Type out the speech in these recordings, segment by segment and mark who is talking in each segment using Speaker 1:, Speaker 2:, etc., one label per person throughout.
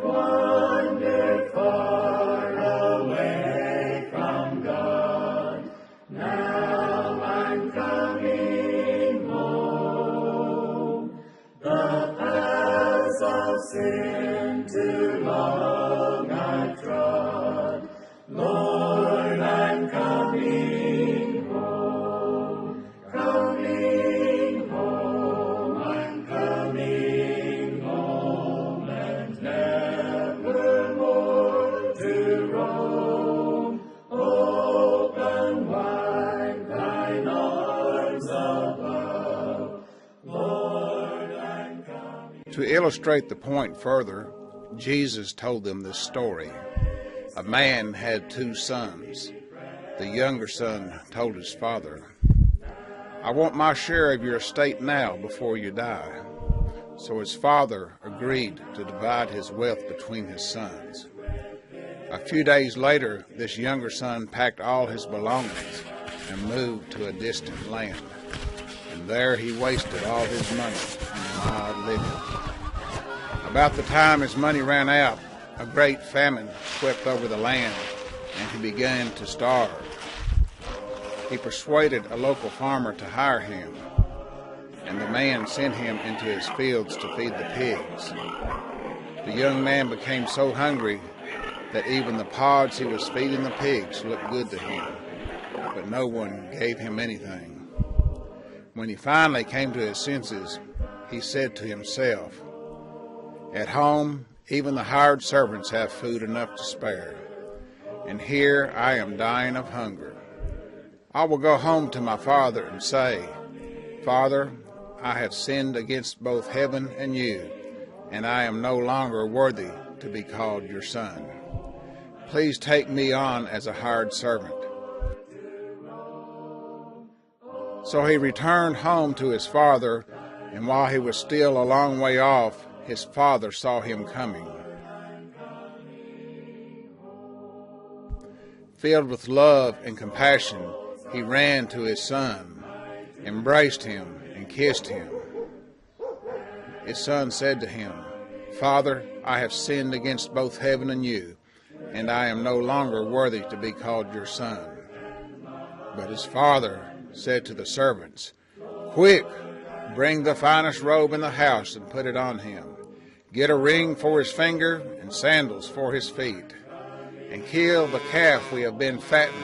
Speaker 1: wandered far away from God. Now I'm coming home. The paths of sin too long I've trod. Lord, I'm coming home. Coming home, I'm coming home, and never more to roam. Open wide thine arms above. Lord, I'm coming.
Speaker 2: To illustrate the point further, Jesus told them this story. A man had 2 sons. The younger son told his father, "I want my share of your estate now before you die." So his father agreed to divide his wealth between his sons. A few days later, this younger son packed all his belongings and moved to a distant land. And there he wasted all his money on wild living. About the time his money ran out, a great famine swept over the land, and he began to starve. He persuaded a local farmer to hire him, and the man sent him into his fields to feed the pigs. The young man became so hungry that even the pods he was feeding the pigs looked good to him, but no one gave him anything. When he finally came to his senses, he said to himself, "At home, even the hired servants have food enough to spare, and here I am dying of hunger. I will go home to my father and say, 'Father, I have sinned against both heaven and you, and I am no longer worthy to be called your son. Please take me on as a hired servant.' So he returned home to his father, and while he was still a long way off, his father saw him coming. Filled with love and compassion, he ran to his son, embraced him, and kissed him. His son said to him, 'Father, I have sinned against both heaven and you, and I am no longer worthy to be called your son.' But his father said to the servants, 'Quick, bring the finest robe in the house and put it on him. Get a ring for his finger and sandals for his feet. And kill the calf we have been fattening.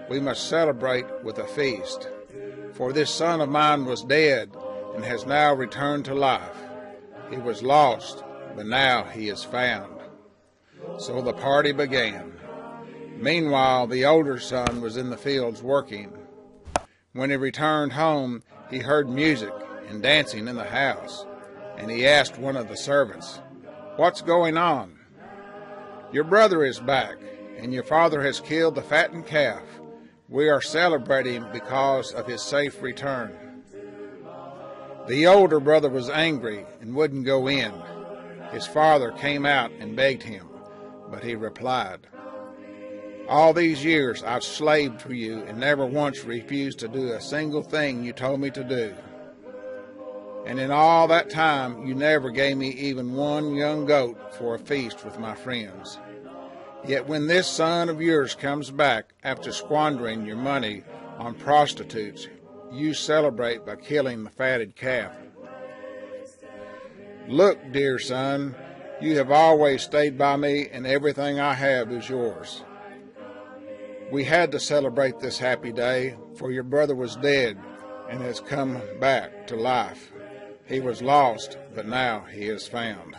Speaker 2: We must celebrate with a feast. For this son of mine was dead and has now returned to life. He was lost, but now he is found.' So the party began. Meanwhile, the older son was in the fields working. When he returned home, he heard music and dancing in the house, and he asked one of the servants, 'What's going on?' 'Your brother is back, and your father has killed the fattened calf. We are celebrating because of his safe return.' The older brother was angry and wouldn't go in. His father came out and begged him, but he replied, 'All these years I've slaved for you and never once refused to do a single thing you told me to do. And in all that time, you never gave me even one young goat for a feast with my friends. Yet when this son of yours comes back after squandering your money on prostitutes, you celebrate by killing the fatted calf. Look, dear son, you have always stayed by me, and everything I have is yours. We had to celebrate this happy day, for your brother was dead and has come back to life. He was lost, but now he is found.'"